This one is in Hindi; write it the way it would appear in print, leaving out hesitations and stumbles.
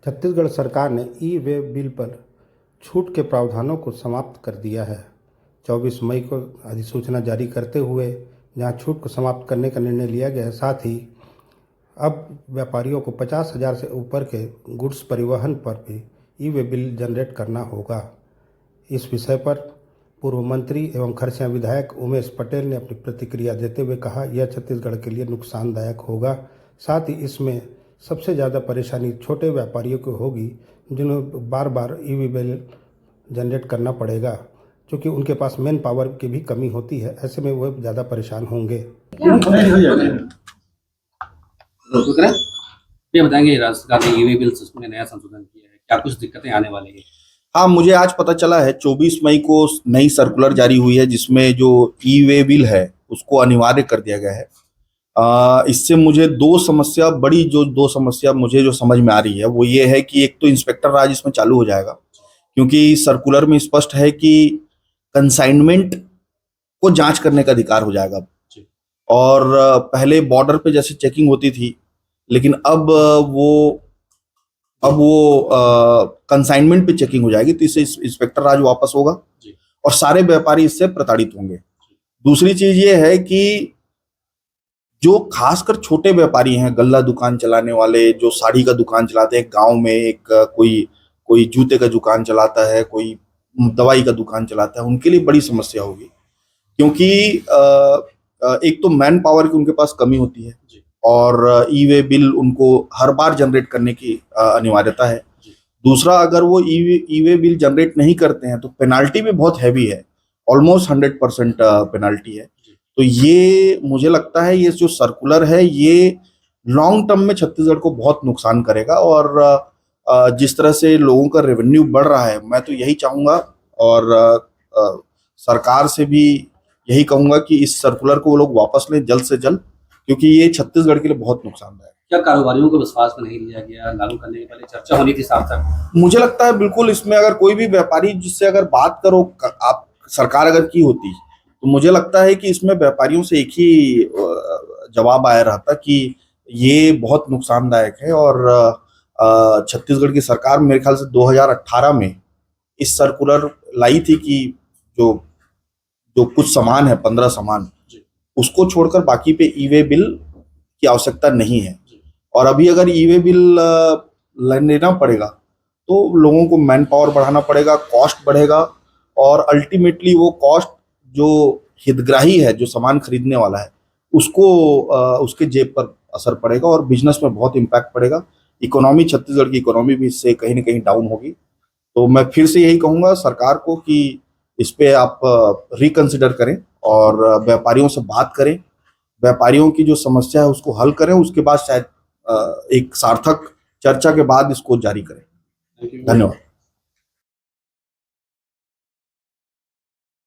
छत्तीसगढ़ सरकार ने ई वे बिल पर छूट के प्रावधानों को समाप्त कर दिया है। 24 मई को अधिसूचना जारी करते हुए जहां छूट को समाप्त करने का निर्णय लिया गया है, साथ ही अब व्यापारियों को 50,000 से ऊपर के गुड्स परिवहन पर भी ई वे बिल जनरेट करना होगा। इस विषय पर पूर्व मंत्री एवं खरसिया विधायक उमेश पटेल ने अपनी प्रतिक्रिया देते हुए कहा, यह छत्तीसगढ़ के लिए नुकसानदायक होगा। साथ ही इसमें सबसे ज़्यादा परेशानी छोटे व्यापारियों को होगी, जिन्हें बार बार ई वे बिल जनरेट करना पड़ेगा, क्योंकि उनके पास मैन पावर की भी कमी होती है। ऐसे में वो ज़्यादा परेशान होंगे। ये बताएंगे, राज्य सरकार ने ई वे बिल सिस्टम में नया संशोधन किया है, क्या कुछ दिक्कतें आने वाली है? हाँ, मुझे आज पता चला है 24 मई को नई सर्कुलर जारी हुई है, जिसमें जो ई वे बिल है उसको अनिवार्य कर दिया गया है। इससे मुझे दो समस्या मुझे जो समझ में आ रही है वो ये है कि एक तो इंस्पेक्टर राज इसमें चालू हो जाएगा, क्योंकि सर्कुलर में स्पष्ट है कि कंसाइनमेंट को जांच करने का अधिकार हो जाएगा। और पहले बॉर्डर पे जैसे चेकिंग होती थी, लेकिन अब वो कंसाइनमेंट पे चेकिंग हो जाएगी, तो इससे इंस्पेक्टर राज वापस होगा और सारे व्यापारी इससे प्रताड़ित होंगे। दूसरी चीज ये है कि जो खासकर छोटे व्यापारी हैं, गल्ला दुकान चलाने वाले, जो साड़ी का दुकान चलाते हैं, गांव में एक कोई जूते का दुकान चलाता है, कोई दवाई का दुकान चलाता है, उनके लिए बड़ी समस्या होगी, क्योंकि एक तो मैन पावर की उनके पास कमी होती है और ई वे बिल उनको हर बार जनरेट करने की अनिवार्यता है। दूसरा, अगर वो ई वे बिल जनरेट नहीं करते हैं तो पेनाल्टी भी बहुत हैवी है, ऑलमोस्ट 100% पेनाल्टी है। तो ये मुझे लगता है, ये जो सर्कुलर है ये लॉन्ग टर्म में छत्तीसगढ़ को बहुत नुकसान करेगा। और जिस तरह से लोगों का रेवेन्यू बढ़ रहा है, मैं तो यही चाहूँगा और सरकार से भी यही कहूँगा कि इस सर्कुलर को वो लोग वापस लें जल्द से जल्द, क्योंकि ये छत्तीसगढ़ के लिए बहुत नुकसानदायक है। क्या कारोबारियों को विश्वास में नहीं लिया गया? लागू करने के पहले चर्चा होनी थी साथ साथ। मुझे लगता है बिल्कुल इसमें अगर कोई भी व्यापारी जिससे अगर बात करो, आप सरकार अगर की होती, तो मुझे लगता है कि इसमें व्यापारियों से एक ही जवाब आया रहता कि ये बहुत नुकसानदायक है। और छत्तीसगढ़ की सरकार मेरे ख्याल से 2018 में इस सर्कुलर लाई थी कि जो कुछ सामान है, 15 सामान, उसको छोड़कर बाकी पे ई वे बिल की आवश्यकता नहीं है। और अभी अगर ई वे बिल लेना पड़ेगा तो लोगों को मैन पावर बढ़ाना पड़ेगा, कॉस्ट बढ़ेगा, और अल्टीमेटली वो कॉस्ट जो हितग्राही है, जो सामान खरीदने वाला है, उसको उसके जेब पर असर पड़ेगा और बिजनेस में बहुत इम्पैक्ट पड़ेगा। इकोनॉमी, छत्तीसगढ़ की इकोनॉमी भी इससे कहीं ना कहीं डाउन होगी। तो मैं फिर से यही कहूँगा सरकार को कि इस पे आप रिकंसिडर करें और व्यापारियों से बात करें, व्यापारियों की जो समस्या है उसको हल करें, उसके बाद शायद एक सार्थक चर्चा के बाद इसको जारी करें। धन्यवाद।